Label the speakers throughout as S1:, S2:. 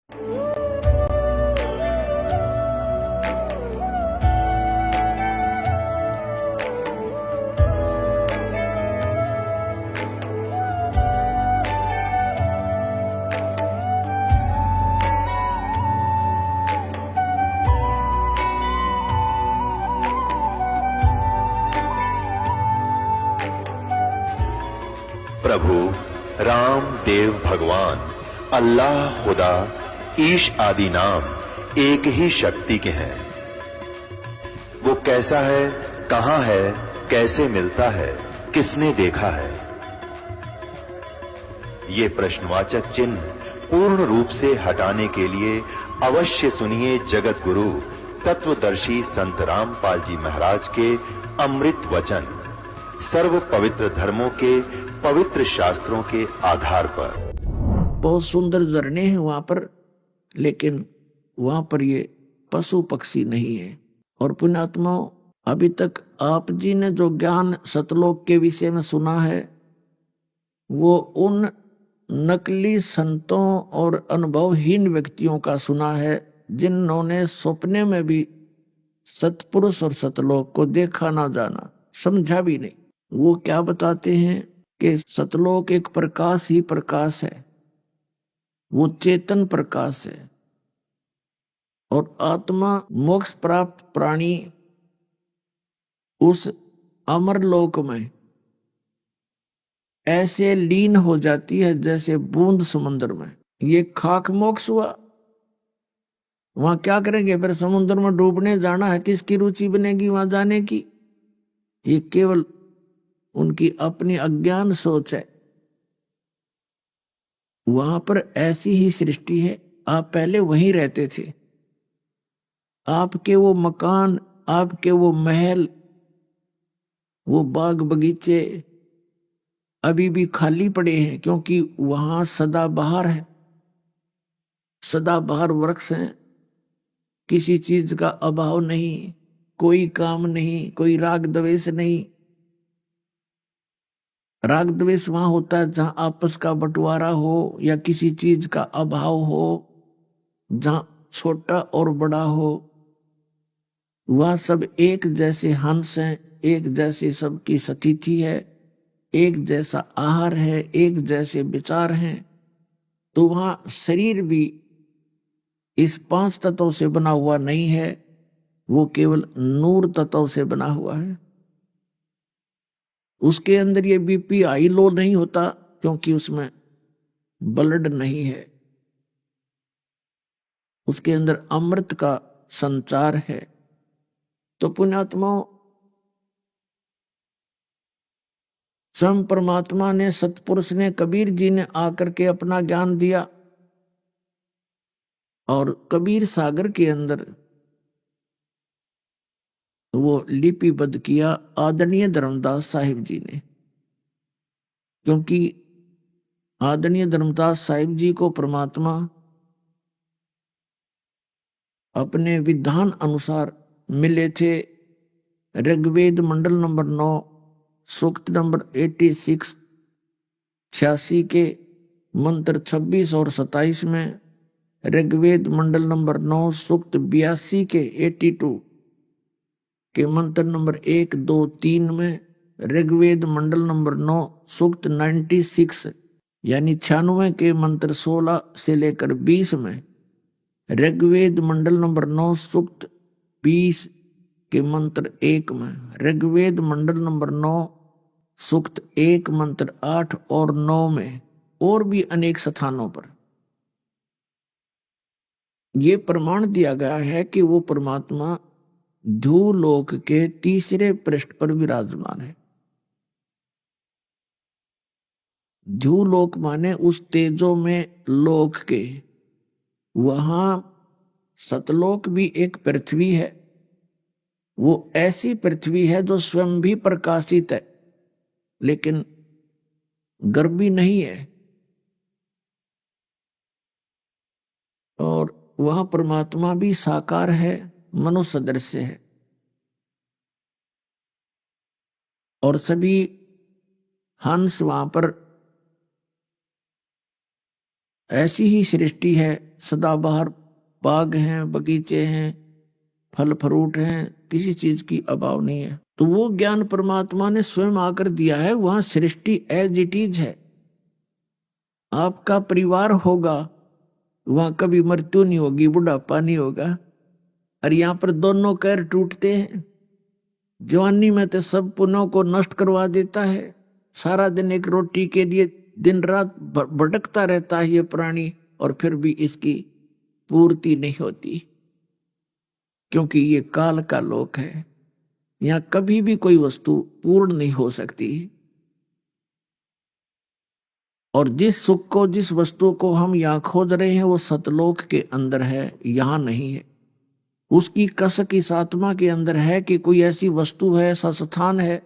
S1: प्रभु राम देव भगवान अल्लाह खुदा ईश आदि नाम एक ही शक्ति के हैं। वो कैसा है, कहां है, कैसे मिलता है, किसने देखा है? ये प्रश्नवाचक चिन्ह पूर्ण रूप से हटाने के लिए अवश्य सुनिए जगत गुरु तत्वदर्शी संत रामपाल जी महाराज के अमृत वचन, सर्व पवित्र धर्मों के पवित्र शास्त्रों के आधार पर।
S2: बहुत सुंदर झरने हैं वहां पर, लेकिन वहां पर ये पशु पक्षी नहीं है। और पुण्यात्माओं, अभी तक आप जी ने जो ज्ञान सतलोक के विषय में सुना है, वो उन नकली संतों और अनुभवहीन व्यक्तियों का सुना है जिन्होंने सपने में भी सतपुरुष और सतलोक को देखा ना जाना, समझा भी नहीं। वो क्या बताते हैं कि सतलोक एक प्रकाश ही प्रकाश है, वो चेतन प्रकाश है, और आत्मा मोक्ष प्राप्त प्राणी उस अमर लोक में ऐसे लीन हो जाती है जैसे बूंद समुद्र में। ये खाक मोक्ष हुआ। वहां क्या करेंगे फिर? समुद्र में डूबने जाना है, किसकी रुचि बनेगी वहां जाने की? ये केवल उनकी अपनी अज्ञान सोच है। वहां पर ऐसी ही सृष्टि है। आप पहले वहीं रहते थे, आपके वो मकान, आपके वो महल, वो बाग बगीचे अभी भी खाली पड़े हैं, क्योंकि वहां सदाबहार है, सदाबहार वृक्ष हैं, किसी चीज का अभाव नहीं, कोई काम नहीं, कोई राग द्वेष नहीं। राग द्वेष वहां होता है जहां आपस का बंटवारा हो या किसी चीज का अभाव हो, जहां छोटा और बड़ा हो। वह सब एक जैसे हंस हैं, एक जैसे सबकी स्थिति है, एक जैसा आहार है, एक जैसे विचार हैं। तो वहां शरीर भी इस 5 तत्वों से बना हुआ नहीं है, वो केवल नूर तत्व से बना हुआ है। उसके अंदर ये बीपी हाई लो नहीं होता, क्योंकि उसमें ब्लड नहीं है। उसके अंदर अमृत का संचार है। तो पुण्यात्माओं, स्वयं परमात्मा ने, सतपुरुष ने, कबीर जी ने आकर के अपना ज्ञान दिया, और कबीर सागर के अंदर वो लिपिबद्ध किया आदरणीय धर्मदास साहिब जी ने। क्योंकि आदरणीय धर्मदास साहिब जी को परमात्मा अपने विधान अनुसार मिले थे। ऋग्वेद मंडल नंबर 9 सूक्त नंबर 86 86 के मंत्र 26 और 27 में, ऋग्वेद मंडल नंबर 9 सूक्त 82 के 82 के मंत्र नंबर 1, 2, 3 में, ऋग्वेद मंडल नंबर 9 सूक्त 96 यानी 96 के मंत्र 16 से लेकर 20 में, ऋग्वेद मंडल नंबर 9 सूक्त 20 के मंत्र 1 में, ऋग्वेद मंडल नंबर 9 सूक्त 1 मंत्र 8 और 9 में, और भी अनेक स्थानों पर ये प्रमाण दिया गया है कि वो परमात्मा ध्रुवलोक के तीसरे पृष्ठ पर विराजमान है। ध्रुवलोक माने उस तेजो में लोक के, वहां सतलोक भी एक पृथ्वी है। वो ऐसी पृथ्वी है जो स्वयं भी प्रकाशित है, लेकिन गर्भी नहीं है। और वहां परमात्मा भी साकार है, मनुष्य सदृश है। और सभी हंस वहां पर ऐसी ही सृष्टि है, सदाबहार बाग हैं, बगीचे हैं, फल फ्रूट हैं, किसी चीज की अभाव नहीं है। तो वो ज्ञान परमात्मा ने स्वयं आकर दिया है। वहां सृष्टि एज इट इज है। आपका परिवार होगा, वहां कभी मृत्यु नहीं होगी, बुढ़ापा नहीं होगा। और यहाँ पर दोनों पैर टूटते हैं। जवानी में तो सब पुनों को नष्ट करवा देता है। सारा दिन एक रोटी के लिए दिन रात भटकता रहता है ये प्राणी, और फिर भी इसकी पूर्ति नहीं होती, क्योंकि ये काल का लोक है। यहाँ कभी भी कोई वस्तु पूर्ण नहीं हो सकती। और जिस सुख को, जिस वस्तु को हम यहाँ खोज रहे हैं, वो सतलोक के अंदर है, यहाँ नहीं है। उसकी कसक इस आत्मा के अंदर है कि कोई ऐसी वस्तु है, ऐसा स्थान है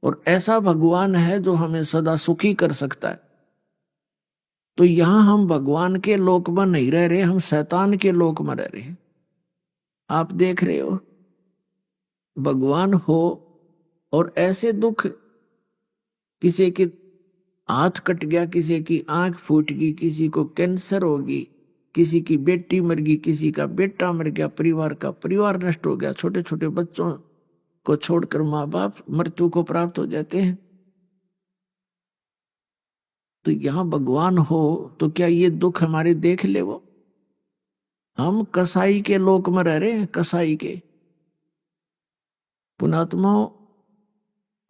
S2: और ऐसा भगवान है जो हमें सदा सुखी कर सकता है। तो यहां हम भगवान के लोक में नहीं रह रहे, हम शैतान के लोक में रह रहे हैं। आप देख रहे हो, भगवान हो और ऐसे दुख, किसी के हाथ कट गया, किसी की आंख फूट गई, किसी को कैंसर होगी, किसी की बेटी मर गई, किसी का बेटा मर गया, परिवार का परिवार नष्ट हो गया, छोटे छोटे बच्चों को छोड़कर माँ बाप मृत्यु को प्राप्त हो जाते हैं। तो यहां भगवान हो तो क्या ये दुख हमारे देख ले वो? हम कसाई के लोक में रह रहे हैं, कसाई के। पुणात्मा,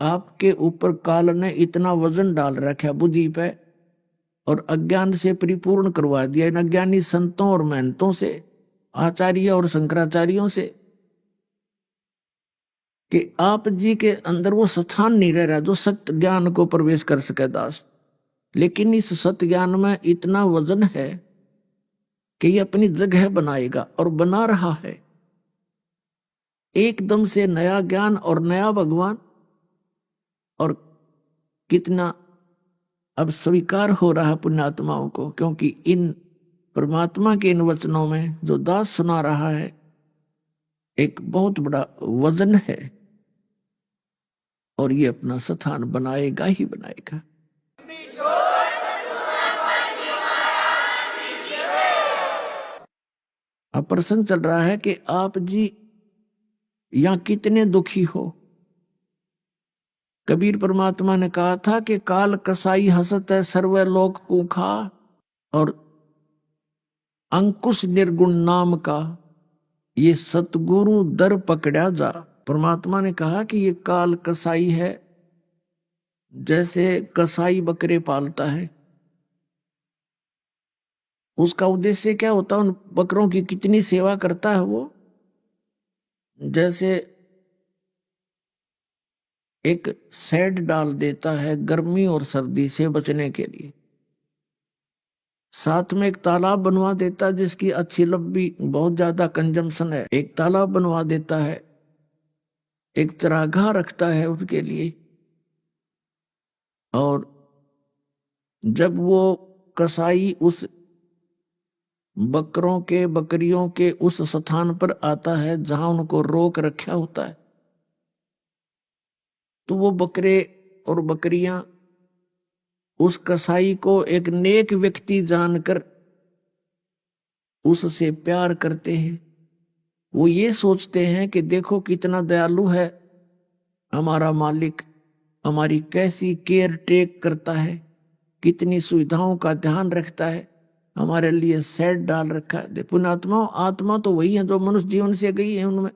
S2: आपके ऊपर काल ने इतना वजन डाल रखा बुद्धि पे और अज्ञान से परिपूर्ण करवा दिया इन अज्ञानी संतों और महंतों से, आचार्य और शंकराचार्यों से, कि आप जी के अंदर वो स्थान नहीं रह रहा जो सत्य ज्ञान को प्रवेश कर सके दास। लेकिन इस सत्य ज्ञान में इतना वजन है कि ये अपनी जगह बनाएगा और बना रहा है। एकदम से नया ज्ञान और नया भगवान, और कितना अब स्वीकार हो रहा पुण्यात्माओं को, क्योंकि इन परमात्मा के इन वचनों में जो दास सुना रहा है एक बहुत बड़ा वजन है, और ये अपना स्थान बनाएगा ही बनाएगा। अब प्रसंग चल रहा है कि आप जी यहां कितने दुखी हो। कबीर परमात्मा ने कहा था कि काल कसाई हसत है सर्वे लोक कूखा, और अंकुश निर्गुण नाम का ये सतगुरु दर पकड़ा जा। परमात्मा ने कहा कि ये काल कसाई है, जैसे कसाई बकरे पालता है। उसका उद्देश्य क्या होता है? उन बकरों की कितनी सेवा करता है वो। जैसे एक शेड डाल देता है गर्मी और सर्दी से बचने के लिए, साथ में एक तालाब बनवा देता है जिसकी अच्छी लंबी बहुत ज्यादा कंजम्पशन है, एक तालाब बनवा देता है, एक चरागाह रखता है उसके लिए। और जब वो कसाई उस बकरों के बकरियों के उस स्थान पर आता है जहां उनको रोक रखा होता है, तो वो बकरे और बकरियां उस कसाई को एक नेक व्यक्ति जानकर उससे प्यार करते हैं। वो ये सोचते हैं कि देखो कितना दयालु है हमारा मालिक, हमारी कैसी केयर टेक करता है, कितनी सुविधाओं का ध्यान रखता है, हमारे लिए सेट डाल रखा है। पुण्यात्मा, आत्मा तो वही है जो मनुष्य जीवन से गई है, उनमें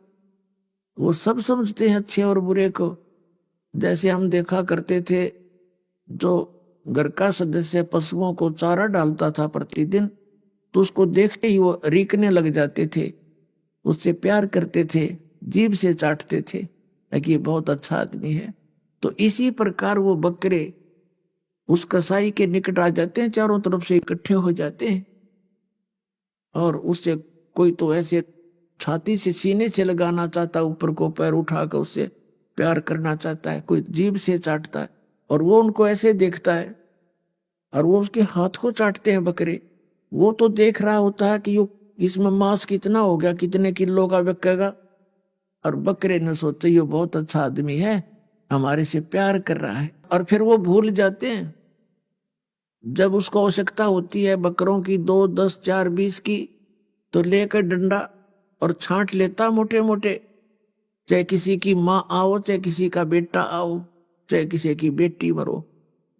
S2: वो सब समझते हैं अच्छे और बुरे को। जैसे हम देखा करते थे, जो घर का सदस्य पशुओं को चारा डालता था प्रतिदिन, तो उसको देखते ही वो रीकने लग जाते थे, उससे प्यार करते थे, जीभ से चाटते थे कि ये बहुत अच्छा आदमी है। तो इसी प्रकार वो बकरे उस कसाई के निकट आ जाते हैं, चारों तरफ से इकट्ठे हो जाते हैं, और उससे कोई तो ऐसे छाती से सीने से लगाना चाहता है, ऊपर को पैर उठाकर उससे प्यार करना चाहता है, कोई जीभ से चाटता है, और वो उनको ऐसे देखता है और वो उसके हाथ को चाटते हैं बकरे। वो तो देख रहा होता है कि यो इसमें मांस कितना हो गया, कितने किलो का बिकेगा, और बकरे ने सोचा ये बहुत अच्छा आदमी है, हमारे से प्यार कर रहा है। और फिर वो भूल जाते हैं जब उसको आवश्यकता होती है बकरों की 2, 10, 4, 20 की, तो लेकर डंडा और छांट लेता मोटे मोटे, चाहे किसी की माँ आओ, चाहे किसी का बेटा आओ, चाहे किसी की बेटी मरो,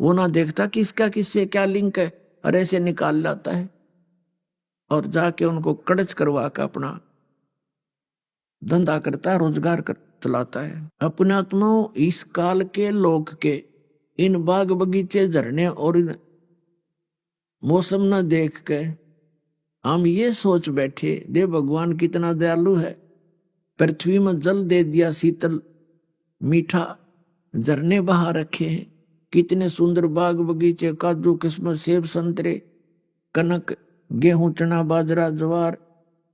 S2: वो ना देखता किसका किससे क्या लिंक है, और ऐसे निकाल लाता है और जाके उनको कड़च करवा कर अपना धंधा करता है, रोजगार चलाता है। अपने आत्माओं, इस काल के लोक के इन बाग बगीचे, झरने और इन मौसम न देख के हम ये सोच बैठे दे भगवान कितना दयालु है, पृथ्वी में जल दे दिया शीतल मीठा, झरने बहा रखे हैं, कितने सुंदर बाग बगीचे, काजू किस्मत सेब संतरे कनक गेहूं चना बाजरा ज्वार,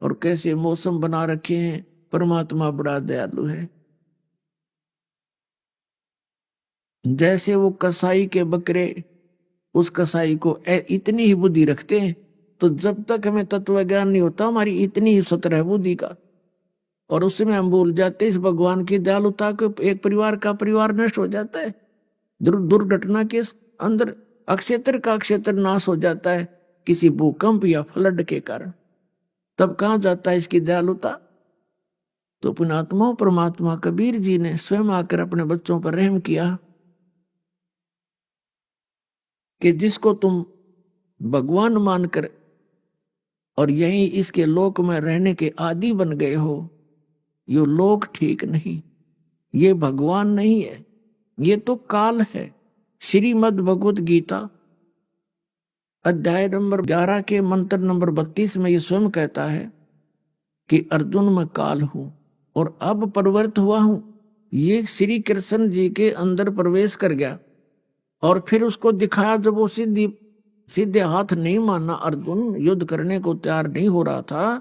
S2: और कैसे मौसम बना रखे हैं। परमात्मा बड़ा दयालु है। जैसे वो कसाई के बकरे उस कसाई को इतनी ही बुद्धि रखते हैं, तो जब तक हमें तत्व ज्ञान नहीं होता हमारी इतनी ही सतह बुद्धि का, और उसमें हम भूल जाते इस भगवान की दयालुता को, एक परिवार का परिवार नष्ट हो जाता है, दुर्घटना के अंदर अक्षेत्र का अक्षेत्र नाश हो जाता है किसी भूकंप या फ्लड के कारण, तब कहां जाता है इसकी दयालुता। तो पुण्यात्मा परमात्मा कबीर जी ने स्वयं आकर अपने बच्चों पर रहम किया कि जिसको तुम भगवान मानकर और यही इसके लोक में रहने के आदि बन गए हो, ये लोक ठीक नहीं, ये भगवान नहीं है, ये तो काल है। श्रीमद् भगवत गीता अध्याय नंबर 11 के मंत्र नंबर 32 में ये स्वयं कहता है कि अर्जुन मैं काल हूं और अब परिवर्त हुआ हूं। ये श्री कृष्ण जी के अंदर प्रवेश कर गया और फिर उसको दिखाया, जब वो सीधे हाथ नहीं माना, अर्जुन युद्ध करने को तैयार नहीं हो रहा था,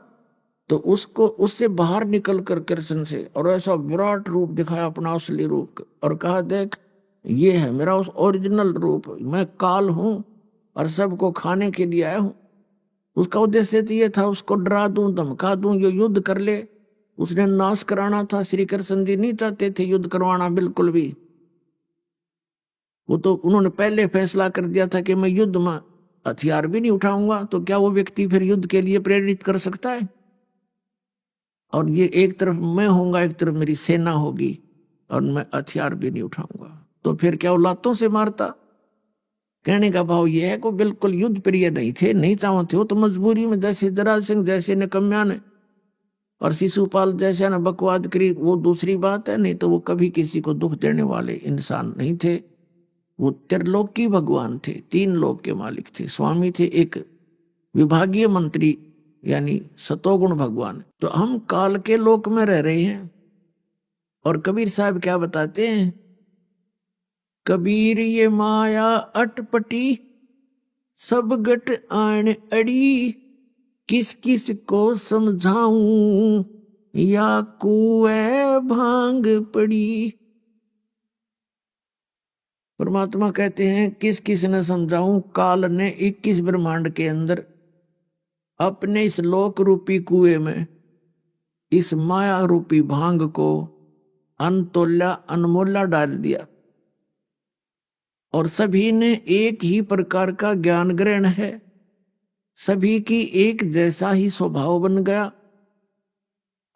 S2: तो उसको उससे बाहर निकल कर कृष्ण से और ऐसा विराट रूप दिखाया, अपना असली रूप, और कहा देख ये है मेरा उस ओरिजिनल रूप, मैं काल हूं और सबको खाने के लिए आया हूं। उसका उद्देश्य तो ये था उसको डरा दूं, धमका दूं, ये युद्ध कर ले, उसने नाश कराना था। श्री कृष्ण जी नहीं चाहते थे युद्ध करवाना बिल्कुल भी, वो तो उन्होंने पहले फैसला कर दिया था कि मैं युद्ध में हथियार भी नहीं उठाऊंगा, तो क्या वो व्यक्ति फिर युद्ध के लिए प्रेरित कर सकता है। और ये एक तरफ मैं होऊंगा, एक तरफ मेरी सेना होगी, और मैं हथियार भी नहीं उठाऊंगा, तो फिर क्या वो लातों से मारता। कहने का भाव यह है कि बिल्कुल युद्ध प्रिय नहीं थे, नहीं चाहते हो तो मजबूरी में, जैसे जरासंध जैसे निकम्या ने और शिशुपाल जैसे ने बकवाद करी, वो दूसरी बात है, नहीं तो वो कभी किसी को दुख देने वाले इंसान नहीं थे। वो त्रिलोकी भगवान थे, 3 लोक के मालिक थे, स्वामी थे, एक विभागीय मंत्री यानी सतोगुण भगवान। तो हम काल के लोक में रह रहे हैं। और कबीर साहब क्या बताते हैं, कबीर ये माया अटपटी सब गट आन अड़ी, किस किस को समझाऊं या कुएं भांग पड़ी। परमात्मा कहते हैं किस किस ने समझाऊं, काल ने 21 ब्रह्मांड के अंदर अपने इस लोक रूपी कुएं में इस माया रूपी भांग को अनतोल्या अनमोला डाल दिया, और सभी ने एक ही प्रकार का ज्ञान ग्रहण है, सभी की एक जैसा ही स्वभाव बन गया।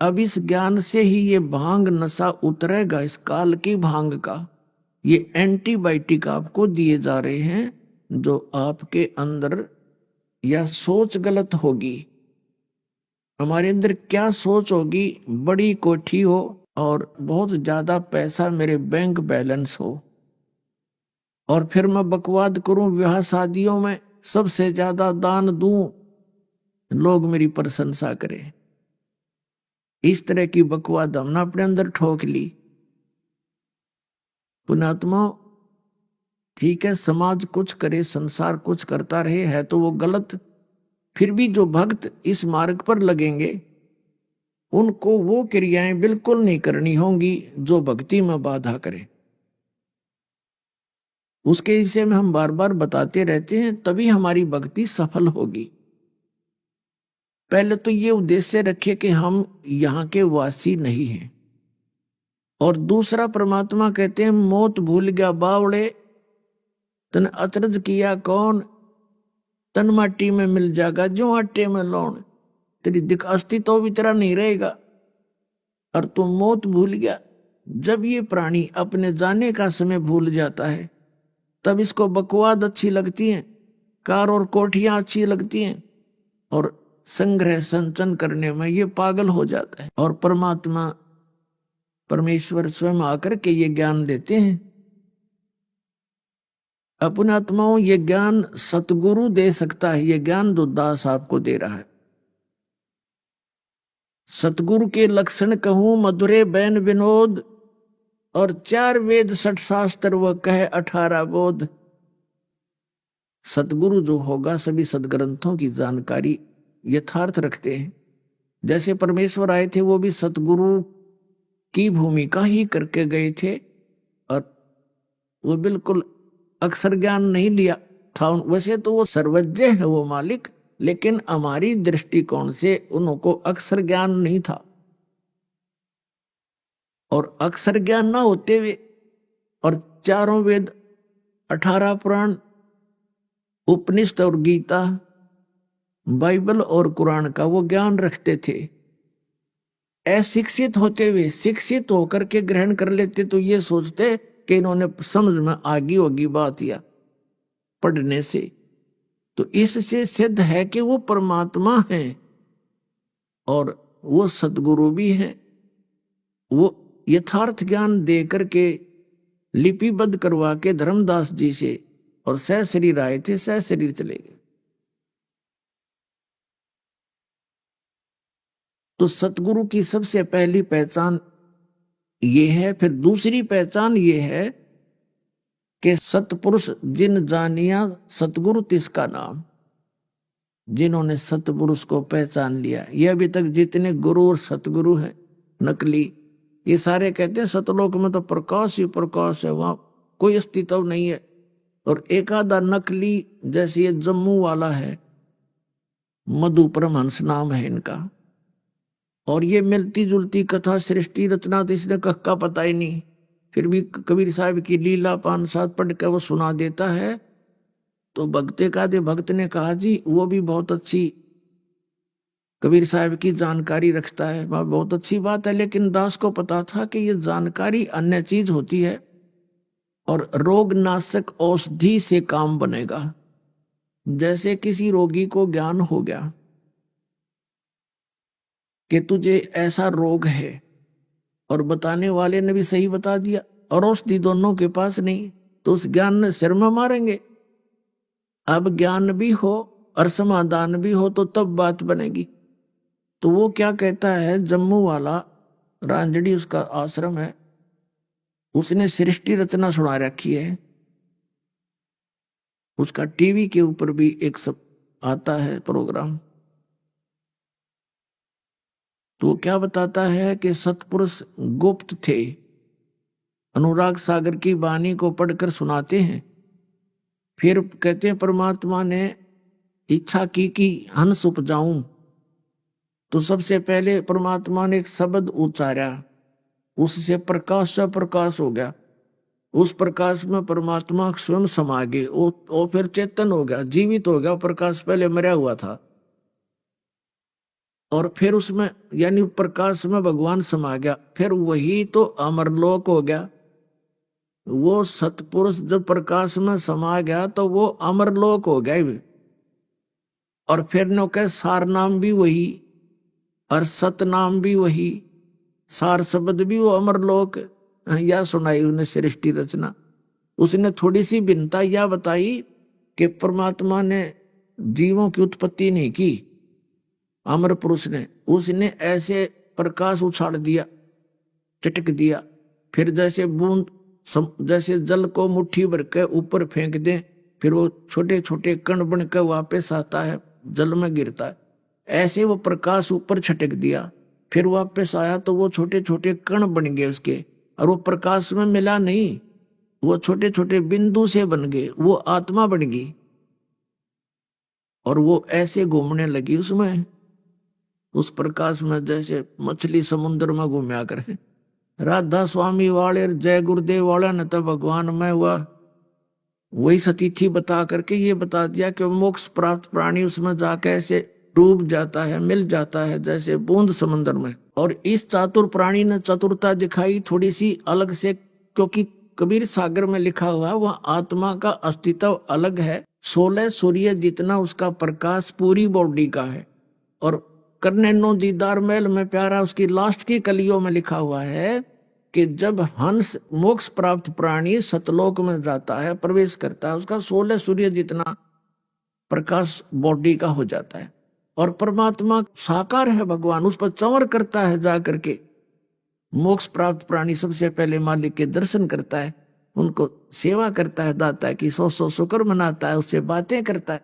S2: अब इस ज्ञान से ही ये भांग नशा उतरेगा, इस काल की भांग का। ये एंटीबायोटिक आपको दिए जा रहे हैं, जो आपके अंदर या सोच गलत होगी, हमारे अंदर क्या सोच होगी, बड़ी कोठी हो और बहुत ज्यादा पैसा मेरे बैंक बैलेंस हो, और फिर मैं बकवाद करूं विवाह शादियों में, सबसे ज्यादा दान दूं, लोग मेरी प्रशंसा करें। इस तरह की बकवाद हमने अपने अंदर ठोक ली। पुण्यात्मा ठीक है, समाज कुछ करे, संसार कुछ करता रहे, है तो वो गलत, फिर भी जो भक्त इस मार्ग पर लगेंगे उनको वो क्रियाएं बिल्कुल नहीं करनी होंगी जो भक्ति में बाधा करें। उसके विषय में हम बार बार बताते रहते हैं, तभी हमारी भक्ति सफल होगी। पहले तो ये उद्देश्य रखिए कि हम यहाँ के वासी नहीं हैं, और दूसरा परमात्मा कहते हैं मौत भूल गया बावड़े तन अतरज किया कौन, तन माटी में मिल जाएगा जो आटे में लौण, तेरी दिख अस्तित्व भी तेरा नहीं रहेगा और तू मौत भूल गया। जब ये प्राणी अपने जाने का समय भूल जाता है तब इसको बकवाद अच्छी लगती है, कार और कोठियां अच्छी लगती हैं, और संग्रह संचन करने में ये पागल हो जाता है। और परमात्मा परमेश्वर स्वयं आकर के ये ज्ञान देते हैं। अपने आत्माओं ये ज्ञान सतगुरु दे सकता है, ये ज्ञान जो दास आपको दे रहा है। सतगुरु के लक्षण कहूं मधुरे बैन विनोद, और 4 वेद 6 शास्त्र वह कहे 18 बोध। सतगुरु जो होगा सभी सदग्रंथों की जानकारी यथार्थ रखते हैं। जैसे परमेश्वर आए थे वो भी सतगुरु की भूमिका ही करके गए थे, और वो बिल्कुल अक्षर ज्ञान नहीं लिया था। वैसे तो वो सर्वज्ञ है वो मालिक, लेकिन हमारी दृष्टिकोण से उनको अक्षर ज्ञान नहीं था। और अक्षर ज्ञान ना होते हुए और 4 वेद 18 पुराण उपनिषद और गीता बाइबल और कुरान का वो ज्ञान रखते थे। अशिक्षित होते हुए शिक्षित होकर के ग्रहण कर लेते तो ये सोचते कि इन्होंने समझ में आगी होगी बात या पढ़ने से। तो इससे सिद्ध है कि वो परमात्मा है और वो सद्गुरु भी है। वो यथार्थ ज्ञान दे करके लिपिबद्ध करवा के धर्मदास जी से, और सह शरीर आए थे सह शरीर चले गए। तो सतगुरु की सबसे पहली पहचान ये है। फिर दूसरी पहचान ये है कि सतपुरुष जिन जानिया सतगुरु तिसका नाम। जिन्होंने सतपुरुष को पहचान लिया, ये अभी तक जितने गुरु और सतगुरु हैं नकली, ये सारे कहते हैं सतलोक में तो प्रकाश ही प्रकाश है, वहां कोई अस्तित्व नहीं है। और एक आधा नकली जैसे ये जम्मू वाला है, मधु परमहंस नाम है इनका, और ये मिलती जुलती कथा सृष्टि रचना तो इसने कक्का पता ही नहीं, फिर भी कबीर साहब की लीला 5-7 पढ़ के वो सुना देता है। तो भक्ते का दे भक्त ने कहा जी वो भी बहुत अच्छी कबीर साहब की जानकारी रखता है, वह बहुत अच्छी बात है, लेकिन दास को पता था कि ये जानकारी अन्य चीज होती है और रोग नाशक औषधि से काम बनेगा। जैसे किसी रोगी को ज्ञान हो गया कि तुझे ऐसा रोग है और बताने वाले ने भी सही बता दिया और औषधि दोनों के पास नहीं, तो उस ज्ञान ने सिर में मारेंगे। अब ज्ञान भी हो और समाधान भी हो तो तब बात बनेगी। तो वो क्या कहता है, जम्मू वाला रांझड़ी उसका आश्रम है, उसने सृष्टि रचना सुना रखी है। उसका टीवी के ऊपर भी एक सब आता है प्रोग्राम। तो क्या बताता है कि सतपुरुष गुप्त थे, अनुराग सागर की वाणी को पढ़कर सुनाते हैं। फिर कहते हैं परमात्मा ने इच्छा की कि हंस उपजाऊं, तो सबसे पहले परमात्मा ने एक शब्द उच्चारा, उससे प्रकाश से प्रकाश हो गया। उस प्रकाश में परमात्मा स्वयं समा गए, वो फिर चेतन हो गया, जीवित हो गया। प्रकाश पहले मरा हुआ था और फिर उसमें यानी प्रकाश में भगवान समा गया, फिर वही तो अमरलोक हो गया। वो सतपुरुष जब प्रकाश में समा गया तो वो अमरलोक हो गया। और फिर नो कह सार नाम भी वही और सत नाम भी वही, सार शब्द भी वो अमरलोक। या सुनाई उन्हें सृष्टि रचना। उसने थोड़ी सी भिन्नता यह बताई कि परमात्मा ने जीवों की उत्पत्ति नहीं की, अमर पुरुष ने, उसने ऐसे प्रकाश उछाड़ दिया, चटक दिया। फिर जैसे बूंद, जैसे जल को मुट्ठी भर के ऊपर फेंक दें, फिर वो छोटे छोटे कण बन कर वापस आता है, जल में गिरता है। ऐसे वो प्रकाश ऊपर छटक दिया, फिर वापस आया तो वो छोटे छोटे कण बन गए उसके, और वो प्रकाश में मिला नहीं, वो छोटे छोटे बिंदु से बन गए, वो आत्मा बन गई। और वो ऐसे घूमने लगी उसमें, उस प्रकाश में, जैसे मछली समुद्र में घूमया करे। राधा स्वामी वाले जय गुरुदेव वाला न तो भगवान में हुआ वही सतीथि बता करके ये बता दिया कि मोक्ष प्राप्त प्राणी उसमें जाके ऐसे डूब जाता है, मिल जाता है जैसे बूंद समंदर में। और इस चातुर प्राणी ने चतुरता दिखाई थोड़ी सी अलग से, क्योंकि कबीर सागर में लिखा हुआ है वह आत्मा का अस्तित्व अलग है, 16 सूर्य जितना उसका प्रकाश पूरी बॉडी का है। और करने नो दीदार महल में प्यारा उसकी लास्ट की कलियों में लिखा हुआ है कि जब हंस मोक्ष प्राप्त प्राणी सतलोक में जाता है, प्रवेश करता है, उसका 16 सूर्य जितना प्रकाश बॉडी का हो जाता है। और परमात्मा साकार है भगवान, उस पर चंवर करता है जा करके। मोक्ष प्राप्त प्राणी सबसे पहले मालिक के दर्शन करता है, उनको सेवा करता है, दाता है कि 100 शुक्र मनाता है, उससे बातें करता है।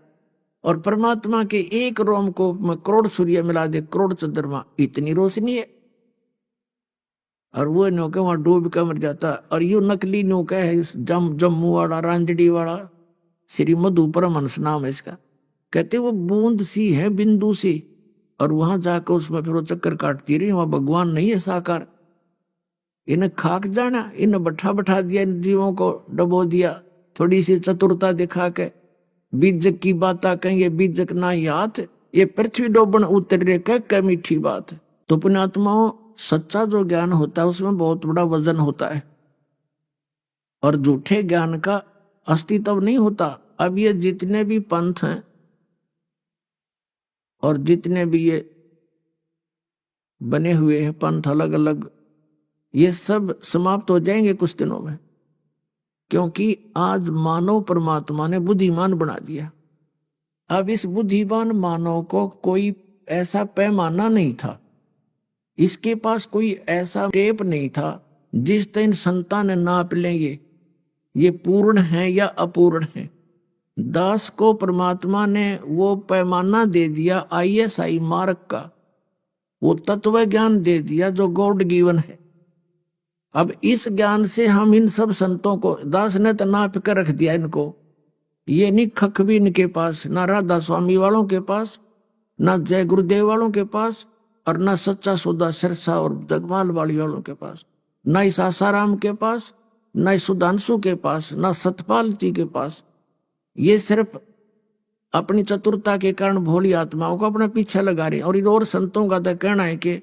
S2: और परमात्मा के एक रोम को में करोड़ सूर्य मिला दे, करोड़ चंद्रमा, इतनी रोशनी है। और वो नौका वहां डूब कर मर जाता। और ये नकली नौका है जम्मू वाला, रांजड़ी वाला, श्री मधु परमहंस नाम है इसका। कहते वो बूंद सी है, बिंदु सी, और वहां जाकर उसमें फिर वो चक्कर काटती रही। वहां भगवान नहीं है साकार। इन्हें खाक जाना, इन्हें बैठा दिया, इन जीवों को डबो दिया, थोड़ी सी चतुरता दिखा के। बीजक की बात कहेंगे, बीजक ना याद, ये पृथ्वी डोबन उतर कह मीठी बात। तो पुण्यात्माओं, सच्चा जो ज्ञान होता है उसमें बहुत बड़ा वजन होता है, और झूठे ज्ञान का अस्तित्व नहीं होता। अब ये जितने भी पंथ हैं और जितने भी ये बने हुए हैं पंथ अलग अलग, ये सब समाप्त हो जाएंगे कुछ दिनों में, क्योंकि आज मानव परमात्मा ने बुद्धिमान बना दिया। अब इस बुद्धिमान मानव को कोई ऐसा पैमाना नहीं था, इसके पास कोई ऐसा टेप नहीं था जिस दिन संतान नाप लेंगे ये पूर्ण है या अपूर्ण है। दास को परमात्मा ने वो पैमाना दे दिया, ISI मार्क का, वो तत्व ज्ञान दे दिया जो गॉड गिवन है। अब इस ज्ञान से हम इन सब संतों को, दास ने तो नाप कर रख दिया इनको। ये नहीं खख भी इनके पास, ना राधा स्वामी वालों के पास, ना जय गुरुदेव वालों के पास, और ना सच्चा सौदा सिरसा और जगमाल वाली वालों के पास, ना इस आसाराम के पास, ना इस सुधांशु के पास, ना सतपाल जी के पास। ये सिर्फ अपनी चतुरता के कारण भोली आत्माओं को अपने पीछे लगा रहे। और इन और संतों का तो कहना है कि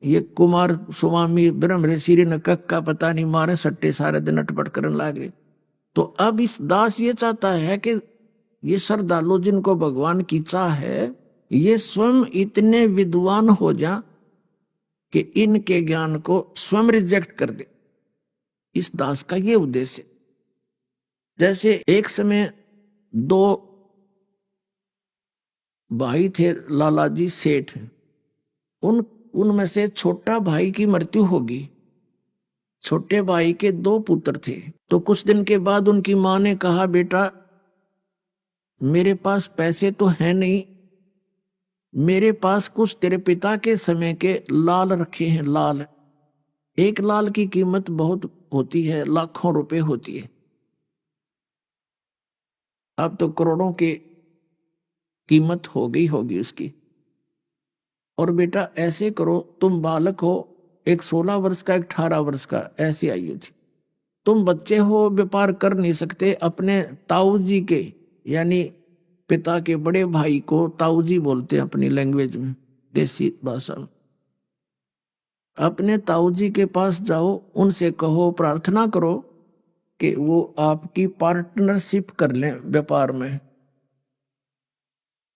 S2: ये कुमार स्वामी ब्रह्म ऋषि ने कक का पता नहीं मारे सट्टे सारे दिन अटपट करने लग रहे। तो अब इस दास ये चाहता है कि ये श्रद्धालु जिनको भगवान की चाह है, ये स्वयं इतने विद्वान हो जा कि इनके ज्ञान को स्वयं रिजेक्ट कर दे। इस दास का ये उद्देश्य। जैसे एक समय 2 भाई थे, लालाजी सेठ, उनमें से छोटा भाई की मृत्यु होगी। छोटे भाई के 2 पुत्र थे। तो कुछ दिन के बाद उनकी मां ने कहा, बेटा मेरे पास पैसे तो है नहीं, मेरे पास कुछ तेरे पिता के समय के लाल रखे हैं। लाल, एक लाल की कीमत बहुत होती है, लाखों रुपए होती है। अब तो करोड़ों की कीमत हो गई होगी उसकी। और बेटा ऐसे करो, तुम बालक हो, एक 16 वर्ष का, एक 18 वर्ष का, ऐसी आयु थी, तुम बच्चे हो, व्यापार कर नहीं सकते। अपने ताऊ जी के यानी पिता के बड़े भाई को ताऊ जी बोलते हैं अपनी लैंग्वेज में, देसी भाषा में। अपने ताऊ जी के पास जाओ, उनसे कहो, प्रार्थना करो कि वो आपकी पार्टनरशिप कर लें व्यापार में।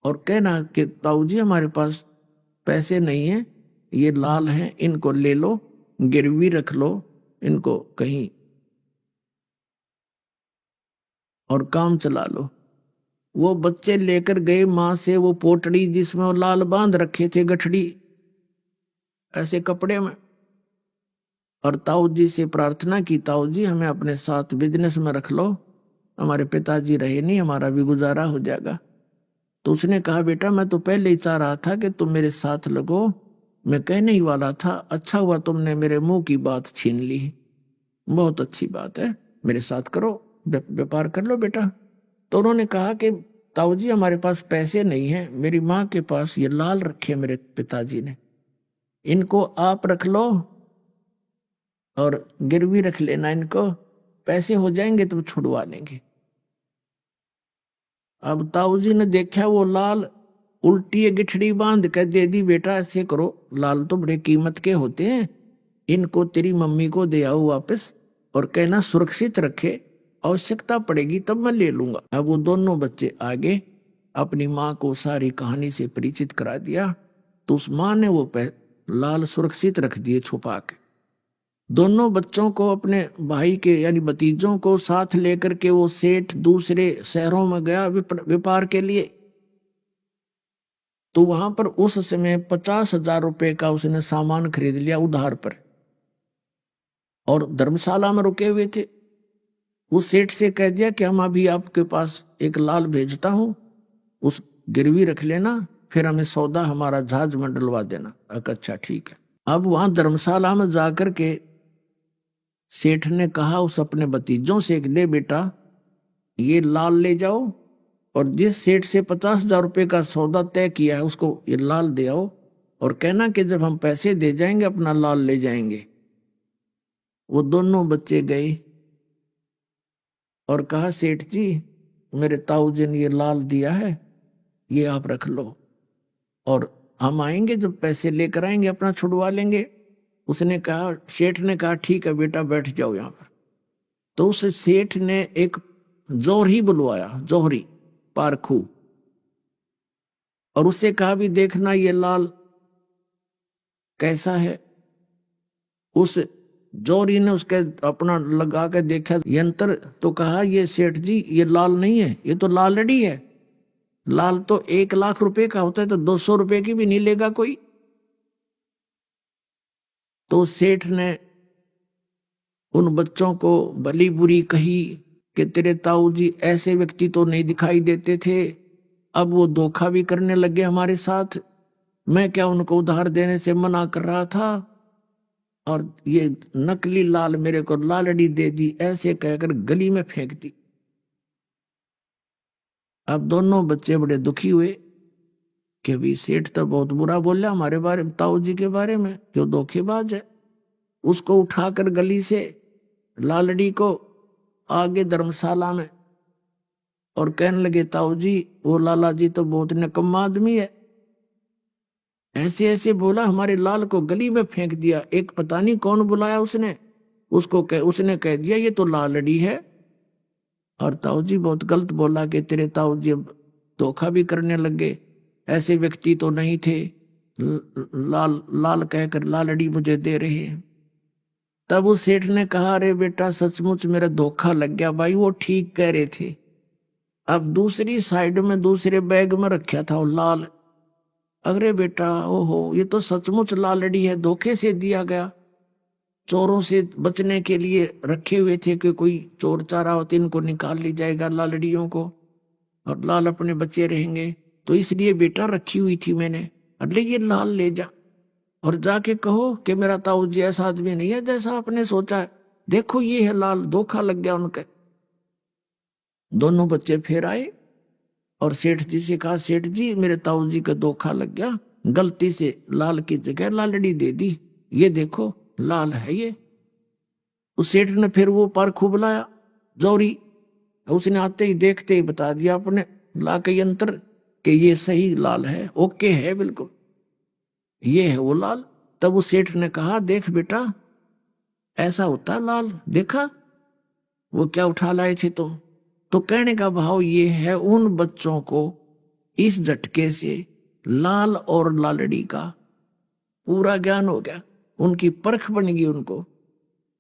S2: और कहना कि ताऊ जी हमारे पास पैसे नहीं है, ये लाल हैं, इनको ले लो, गिरवी रख लो इनको कहीं और काम चला लो। वो बच्चे लेकर गए मां से वो पोटड़ी जिसमें वो लाल बांध रखे थे, गठड़ी ऐसे कपड़े में, और ताऊ जी से प्रार्थना की, ताऊ जी हमें अपने साथ बिजनेस में रख लो, हमारे पिताजी रहे नहीं, हमारा भी गुजारा हो जाएगा। तो उसने कहा, बेटा मैं तो पहले ही चाह रहा था कि तुम मेरे साथ लगो, मैं कहने ही वाला था, अच्छा हुआ तुमने मेरे मुंह की बात छीन ली, बहुत अच्छी बात है, मेरे साथ करो, व्यापार कर लो बेटा। तो उन्होंने कहा कि ताऊ जी हमारे पास पैसे नहीं है, मेरी माँ के पास ये लाल रखे मेरे पिताजी ने, इनको आप रख लो और गिरवी रख लेना इनको, पैसे हो जाएंगे तब छुड़वा लेंगे। अब ताऊ जी ने देखा वो लाल उल्टी गिठड़ी बांध कर दे दी, बेटा ऐसे करो, लाल तो बड़े कीमत के होते हैं, इनको तेरी मम्मी को दे आओ वापस और कहना सुरक्षित रखे, आवश्यकता पड़ेगी तब मैं ले लूंगा। अब वो दोनों बच्चे आगे अपनी माँ को सारी कहानी से परिचित करा दिया, तो उस माँ ने वो लाल सुरक्षित रख दिए छुपा के। दोनों बच्चों को अपने भाई के यानी भतीजों को साथ लेकर के वो सेठ दूसरे शहरों में गया व्यापार के लिए। तो वहां पर उस समय 50,000 रुपए का उसने सामान खरीद लिया उधार पर, और धर्मशाला में रुके हुए थे। उस सेठ से कह दिया कि हम अभी आपके पास एक लाल भेजता हूं, उस गिरवी रख लेना, फिर हमें सौदा हमारा जहाज में डलवा देना। अच्छा ठीक है। अब वहां धर्मशाला में जाकर के सेठ ने कहा उस अपने भतीजों से, ले बेटा ये लाल ले जाओ, और जिस सेठ से 50,000 रुपए का सौदा तय किया है उसको ये लाल दे आओ, और कहना कि जब हम पैसे दे जाएंगे अपना लाल ले जाएंगे। वो दोनों बच्चे गए और कहा, सेठ जी मेरे ताऊ जी ने ये लाल दिया है, ये आप रख लो, और हम आएंगे जब पैसे लेकर आएंगे अपना छुड़वा लेंगे। उसने कहा, सेठ ने कहा ठीक है बेटा बैठ जाओ यहां पर। तो उस सेठ ने एक जौहरी बुलवाया, जौहरी पारखू, और उससे कहा भी देखना ये लाल कैसा है। उस जौहरी ने उसके अपना लगा के देखा यंत्र, तो कहा ये सेठ जी ये लाल नहीं है, ये तो लालड़ी है। लाल तो 1,00,000 रुपए का होता है, तो 200 रुपए की भी नहीं लेगा कोई। तो सेठ ने उन बच्चों को भली बुरी कही कि तेरे ताऊ जी ऐसे व्यक्ति तो नहीं दिखाई देते थे, अब वो धोखा भी करने लगे हमारे साथ, मैं क्या उनको उधार देने से मना कर रहा था, और ये नकली लाल मेरे को लालड़ी दे दी, ऐसे कहकर गली में फेंक दी। अब दोनों बच्चे बड़े दुखी हुए कि भी सेठ तो बहुत बुरा बोला हमारे बारे में, ताऊ जी के बारे में, क्यों धोखेबाज है। उसको उठाकर गली से लालड़ी को आगे धर्मशाला में, और कहने लगे ताऊ जी वो लाला जी तो बहुत निकम्मा आदमी है, ऐसे ऐसे बोला, हमारे लाल को गली में फेंक दिया। एक पता नहीं कौन बुलाया उसने, उसने कह दिया ये तो लालड़ी है। और ताऊ जी बहुत गलत बोला कि तेरे ताऊ जी अब धोखा भी करने लगे, ऐसे व्यक्ति तो नहीं थे, लाल लाल कहकर लालड़ी मुझे दे रहे हैं। तब उस सेठ ने कहा, अरे बेटा सचमुच मेरा धोखा लग गया भाई, वो ठीक कह रहे थे। अब दूसरी साइड में दूसरे बैग में रखा था वो लाल, अरे बेटा ओहो ये तो सचमुच लालड़ी है, धोखे से दिया गया, चोरों से बचने के लिए रखे हुए थे कि कोई चोर चारा होते इनको निकाल ली जाएगा लालड़ियों को, और लाल अपने बचे रहेंगे, तो इसलिए बेटा रखी हुई थी मैंने, अरे ये लाल ले जा और जाके कहो कि मेरा ताऊ जी ऐसा आदमी नहीं है जैसा आपने सोचा है, देखो ये है लाल, धोखा लग गया उनके। दोनों बच्चे फिर आए और सेठ जी से कहा, सेठ जी मेरे ताऊ जी का धोखा लग गया, गलती से लाल की जगह लालड़ी दे दी, ये देखो लाल है ये। उस सेठ ने फिर वो पारखू बुलाया जौहरी, उसने आते ही देखते ही बता दिया अपने ला के यंत्र कि ये सही लाल है, ओके है बिल्कुल, ये है वो लाल। तब उस सेठ ने कहा, देख बेटा ऐसा होता है लाल, देखा वो क्या उठा लाए थे तुम। तो कहने का भाव ये है, उन बच्चों को इस झटके से लाल और लालड़ी का पूरा ज्ञान हो गया, उनकी परख बन गई उनको।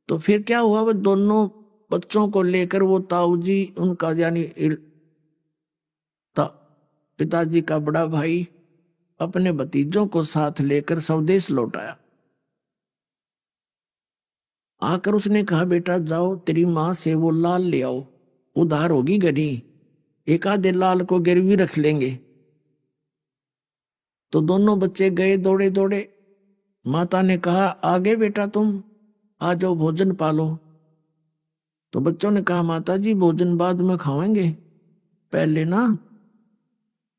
S2: तो फिर क्या हुआ, वो दोनों बच्चों को लेकर वो ताऊ जी उनका यानी पिताजी का बड़ा भाई अपने भतीजों को साथ लेकर स्वदेश लौट आया। आकर उसने कहा, बेटा जाओ तेरी माँ से वो लाल ले आओ, उधार होगी गनी, एक आधे लाल को गिरवी रख लेंगे। तो दोनों बच्चे गए दौड़े दौड़े, माता ने कहा, आगे बेटा तुम आ जाओ भोजन पालो। तो बच्चों ने कहा, माता जी भोजन बाद में खाएंगे, पहले ना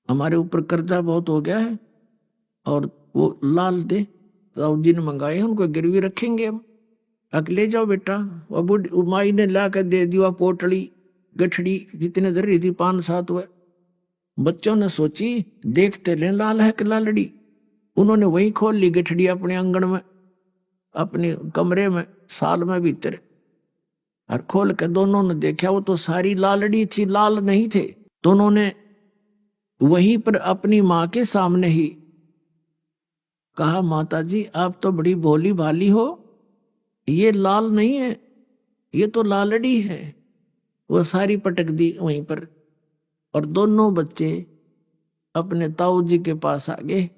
S2: हमारे ऊपर कर्जा बहुत हो गया है, और वो लाल दे, ताऊ जी ने मंगाए उनको गिरवी रखेंगे हम। अकेले जाओ बेटा। वो बुढ़ी माई ने ला कर दे दिया पोटली गठड़ी जितने धर रही थी 5-7 हुए। बच्चों ने सोची देखते ले लाल है कि लालड़ी। उन्होंने वही खोल ली गठड़ी अपने आंगन में, अपने कमरे में, साल में भीतर, और खोल के दोनों ने देखा वो तो सारी लालड़ी थी, लाल नहीं थे। तो उन्होंने वहीं पर अपनी माँ के सामने ही कहा, माता जी आप तो बड़ी भोली भाली हो, ये लाल नहीं है, ये तो लालड़ी है। वो सारी पटक दी वहीं पर। और दोनों बच्चे अपने ताऊ जी के पास आ गए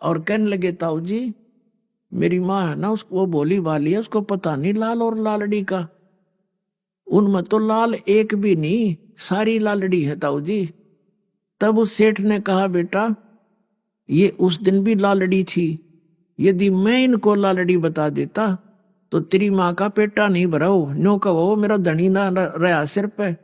S2: और कहने लगे, ताऊ जी मेरी माँ है ना, उसको वो भोली भाली है, उसको पता नहीं लाल और लालड़ी का। उनमें तो लाल एक भी नहीं, सारी लालड़ी है ताऊ जी। तब उस सेठ ने कहा, बेटा ये उस दिन भी लालड़ी थी, यदि मैं इनको लालड़ी बता देता तो तेरी माँ का पेटा नहीं भरा हो, नो कहो मेरा धनी ना रहा सिर पे।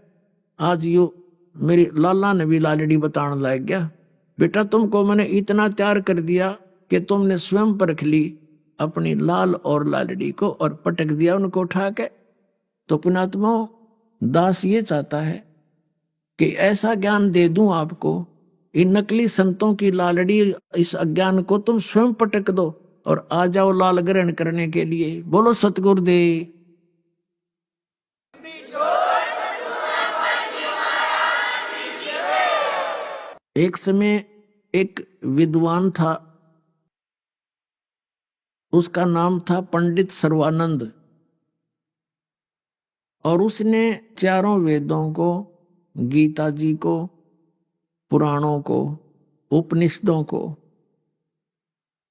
S2: आज यो मेरी लाला ने भी लालड़ी बताने लग गया। बेटा तुमको मैंने इतना तैयार कर दिया कि तुमने स्वयं परख ली अपनी लाल और लालड़ी को और पटक दिया उनको उठा के। तो पुणात्मा दास ये चाहता है कि ऐसा ज्ञान दे दूं आपको, इन नकली संतों की लालड़ी इस अज्ञान को तुम स्वयं पटक दो और आ जाओ लाल ग्रहण करने के लिए। बोलो सतगुरुदेव। एक समय एक विद्वान था, उसका नाम था पंडित सर्वानंद, और उसने चारों वेदों को, गीता जी को, पुराणों को, उपनिषदों को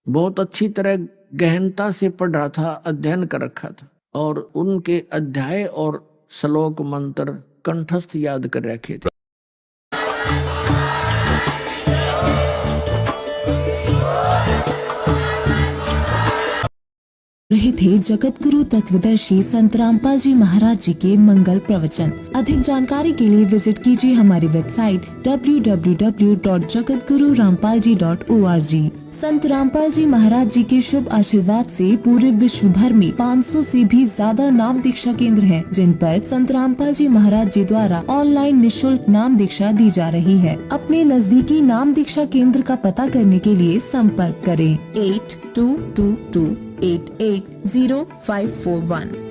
S2: बहुत अच्छी तरह गहनता से पढ़ा था, अध्ययन कर रखा था, और उनके अध्याय और श्लोक मंत्र कंठस्थ याद कर रखे थे।
S3: रहे थे जगत गुरु तत्वदर्शी संत रामपाल जी महाराज जी के मंगल प्रवचन। अधिक जानकारी के लिए विजिट कीजिए हमारी वेबसाइट www.jagatgururampalji.org। संत रामपाल जी महाराज जी के शुभ आशीर्वाद से पूरे विश्व भर में 500 से भी ज्यादा नाम दीक्षा केंद्र हैं, जिन पर संत रामपाल जी महाराज जी द्वारा ऑनलाइन निशुल्क नाम दीक्षा दी जा रही है। अपने नजदीकी नाम दीक्षा केंद्र का पता करने के लिए संपर्क करें 8222880541।